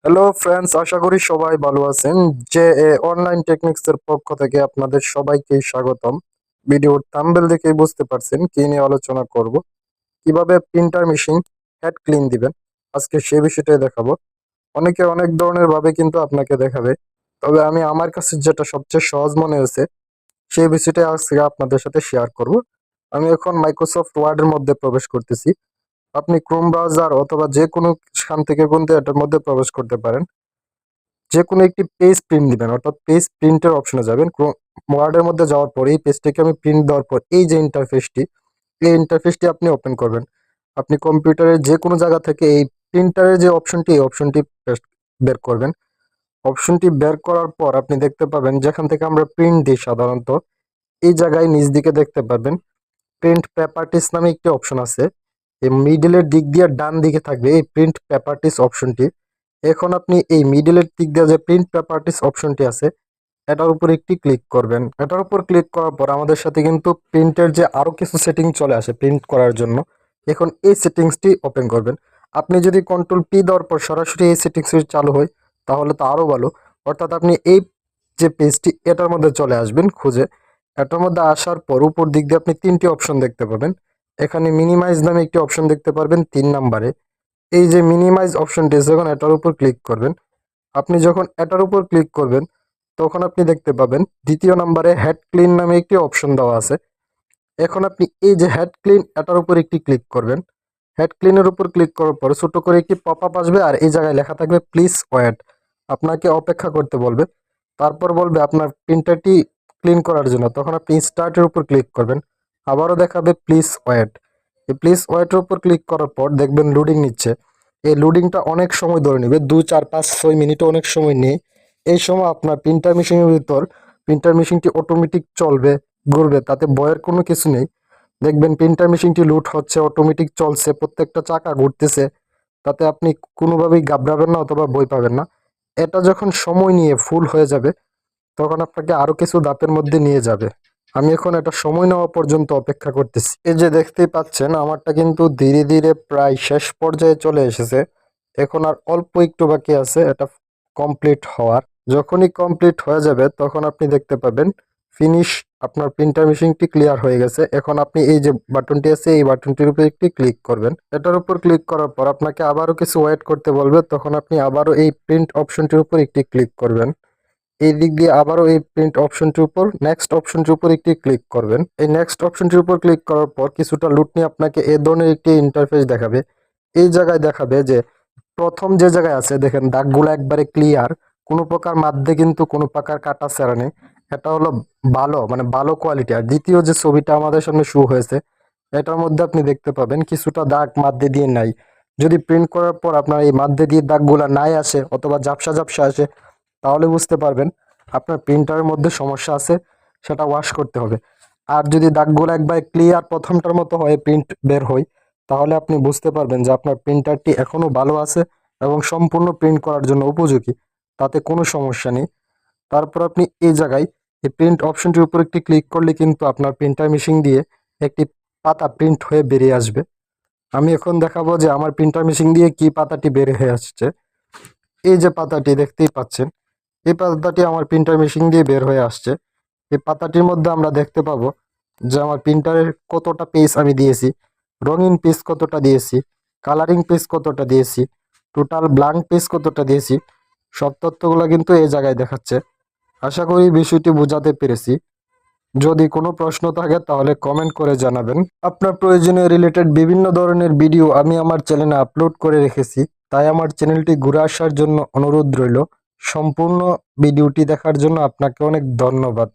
Hello friends, আশা করি সবাই ভালো আছেন। যে অনলাইন টেকনিক্স এর পক্ষ থেকে আপনাদের সবাইকে স্বাগতম। ভিডিওর থাম্বনেল দেখেই বুঝতে পারছেন কি নিয়ে আলোচনা করব। কিভাবে প্রিন্টার মেশিন হেড ক্লিন দিবেন, আজকে সেই বিষয়টাই দেখাবো। অনেকে অনেক ধরনের ভাবে কিন্তু আপনাকে দেখাবে, তবে আমি আমার কাছে যেটা সবচেয়ে সহজ মনে হয়েছে সেই বিষয়টা আজকে আপনাদের সাথে শেয়ার করব। আমি এখন মাইক্রোসফট ওয়ার্ডের মধ্যে প্রবেশ করতেছি। আপনি ক্রোম ব্রাউজার অথবা যে কোনো স্থান থেকে কিন্তু এটার মধ্যে প্রবেশ করতে পারেন। যে কোনো একটি পেজ প্রিন্ট দিবেন, অর্থাৎ পেজ প্রিন্টের অপশনে যাবেন। ওয়ার্ডের মধ্যে যাওয়ার পর এই পেজটিকে আমি প্রিন্ট দেওয়ার পর এই যে ইন্টারফেসটি আপনি ওপেন করবেন। আপনি কম্পিউটারের যে কোনো জায়গা থেকে এই প্রিন্টারের যে অপশনটি, এই অপশনটি বের করবেন। অপশনটি বের করার পর আপনি দেখতে পাবেন যেখান থেকে আমরা প্রিন্ট দিই সাধারণত, এই জায়গায় নিচ দিকে দেখতে পাবেন প্রিন্ট পেপারটিস নামে একটি অপশন আছে। এই মিডলের দিক দিয়ে ডান দিকে থাকবে এই প্রিন্ট পেপারটিস অপশনটি। এখন আপনি এই মিডলের দিক দিয়ে যে প্রিন্ট পেপারটিস অপশনটি আছে এটার উপর একটি ক্লিক করবেন। এটার উপর ক্লিক করার পর আমাদের সাথে কিন্তু প্রিন্টের যে আরো কিছু সেটিং চলে আসে প্রিন্ট করার জন্য। এখন এই সেটিংসটি ওপেন করবেন। আপনি যদি কন্ট্রোল পি দেওয়ার পর সরাসরি এই সেটিংসটি চালু হয় তাহলে তো আরো ভালো। অর্থাৎ আপনি এই যে পেজটি এটার মধ্যে চলে আসবেন খুঁজে। এটার মধ্যে আসার পর উপর দিক দিয়ে আপনি তিনটি অপশন দেখতে পাবেন। এখানে মিনিমাইজ নামে একটি অপশন দেখতে পারবেন 3 নম্বরে। এই যে মিনিমাইজ অপশনটি যখন এটার উপর ক্লিক করবেন, আপনি যখন এটার উপর ক্লিক করবেন তখন আপনি দেখতে পাবেন 2য় নম্বরে হেড ক্লিন নামে একটি অপশন দেওয়া আছে। এখন আপনি এই যে হেড ক্লিন এটার উপর একটি ক্লিক করবেন। হেড ক্লিনের উপর ক্লিক করার পর ছোট করে একটি পপ আপ আসবে আর এই জায়গায় লেখা থাকবে প্লিজ ওয়েট। আপনাকে অপেক্ষা করতে বলবে। তারপর বলবে আপনার প্রিন্টারটি ক্লিন করার জন্য, তখন আপনি স্টার্টের উপর ক্লিক করবেন। আবারও দেখাবে প্লিজ ওয়েট। এই প্লিজ ওয়েটের উপর ক্লিক করার পর দেখবেন লোডিং নিচ্ছে। এই লোডিংটা অনেক সময় ধরে নেবে, 2 4 5 6 মিনিটও অনেক সময় নেই। এই সময় আপনার প্রিন্টার মেশিনের ভিতর প্রিন্টার মেশিনটি অটোমেটিক চলবে, ঘুরবে, তাতে ভয়ের কোনো কিছু নেই। দেখবেন প্রিন্টার মেশিনটি লুট হচ্ছে, অটোমেটিক চলছে, প্রত্যেকটা চাকা ঘুরতেছে, তাতে আপনি কোনোভাবেই ঘাবড়াবেন না অথবা ভয় পাবেন না। এটা যখন সময় নিয়ে ফুল হয়ে যাবে তখন আপনাকে আরো কিছু ধাপের মধ্যে নিয়ে যাবে। আমি এখন এটা সময় নেওয়া পর্যন্ত অপেক্ষা করতেছি। এই যে দেখতেই পাচ্ছেন আমারটা কিন্তু ধীরে ধীরে প্রায় শেষ পর্যায়ে চলে এসেছে। এখন আর অল্প একটু বাকি আছে এটা কমপ্লিট হওয়ার। যখনই কমপ্লিট হয়ে যাবে তখন আপনি দেখতে পাবেন ফিনিশ, আপনার প্রিন্টার মেশিনটি ক্লিয়ার হয়ে গেছে। এখন আপনি এই যে বাটনটি আছে এই বাটনটির উপর একটি ক্লিক করবেন। এটার উপর ক্লিক করার পর আপনাকে আবারও কিছু ওয়েট করতে বলবে, তখন আপনি আবারও এই প্রিন্ট অপশনটির উপর একটি ক্লিক করবেন। এই দিক দিয়ে আবারও এই প্রিন্ট অপশনটির উপর নেক্সট অপশনটির উপর একটি ক্লিক করবেন। এই নেক্সট অপশনটির উপর ক্লিক করার পর কিছুটা লুট নিয়ে আপনাকে এ ধরনের একটি ইন্টারফেস দেখাবে। এই জায়গায় দেখাবে যে প্রথম যে জায়গায় আছে দেখেন দাগগুলো একবারে ক্লিয়ার, কোনো প্রকার মাধ্যে কিন্তু কোনো প্রকার কাটা ছেঁড়া নেই। এটা হলো ভালো, মানে ভালো কোয়ালিটি। আর দ্বিতীয় যে ছবিটা আমাদের সামনে শো হয়েছে এটার মধ্যে আপনি দেখতে পাবেন কিছুটা দাগ মাধ্যে দিয়ে নাই। যদি প্রিন্ট করার পর আপনার এই মাধ্যে দিয়ে দাগগুলা নাই আসে অথবা ঝাপসা ঝাপসা আসে তাহলে বুঝতে পারবেন আপনার প্রিন্টারের মধ্যে সমস্যা আছে, সেটা ওয়াশ করতে হবে। আর যদি দাগগুলো একবার ক্লিয়ার প্রথমটার মতো হয়ে প্রিন্ট বের হয় তাহলে আপনি বুঝতে পারবেন যে আপনার প্রিন্টারটি এখনো ভালো আছে এবং সম্পূর্ণ প্রিন্ট করার জন্য উপযোগী, তাতে কোনো সমস্যা নেই। তারপর আপনি এই জায়গায় এই প্রিন্ট অপশনটির উপর একটি ক্লিক করলে কিন্তু আপনার প্রিন্টার মেশিন দিয়ে একটি পাতা প্রিন্ট হয়ে বেরিয়ে আসবে। আমি এখন দেখাবো যে আমার প্রিন্টার মেশিন দিয়ে কি পাতাটি বের হয়ে আসছে। এই যে পাতাটি দেখতেই পাচ্ছেন, এই পাতাটি আমার প্রিন্টার মেশিন দিয়ে বের হয়ে আসছে। এই পাতাটির মধ্যে আমরা দেখতে পাবো যে আমার প্রিন্টারের কতটা পেজ আমি দিয়েছি, রঙিন পেজ কতটা দিয়েছি, কালারিং পেজ কতটা দিয়েছি, টোটাল ব্ল্যাঙ্ক পেজ কতটা দিয়েছি, সব তথ্যগুলো কিন্তু এই জায়গায় দেখাচ্ছে। আশা করি বিষয়টি বোঝাতে পেরেছি। যদি কোনো প্রশ্ন থাকে তাহলে কমেন্ট করে জানাবেন। আপনার প্রয়োজনীয় রিলেটেড বিভিন্ন ধরনের ভিডিও আমি আমার চ্যানেলে আপলোড করে রেখেছি, তাই আমার চ্যানেলটি ঘুরে আসার জন্য অনুরোধ রইল। সম্পূর্ণ ভিডিওটি দেখার জন্য আপনাকে অনেক ধন্যবাদ।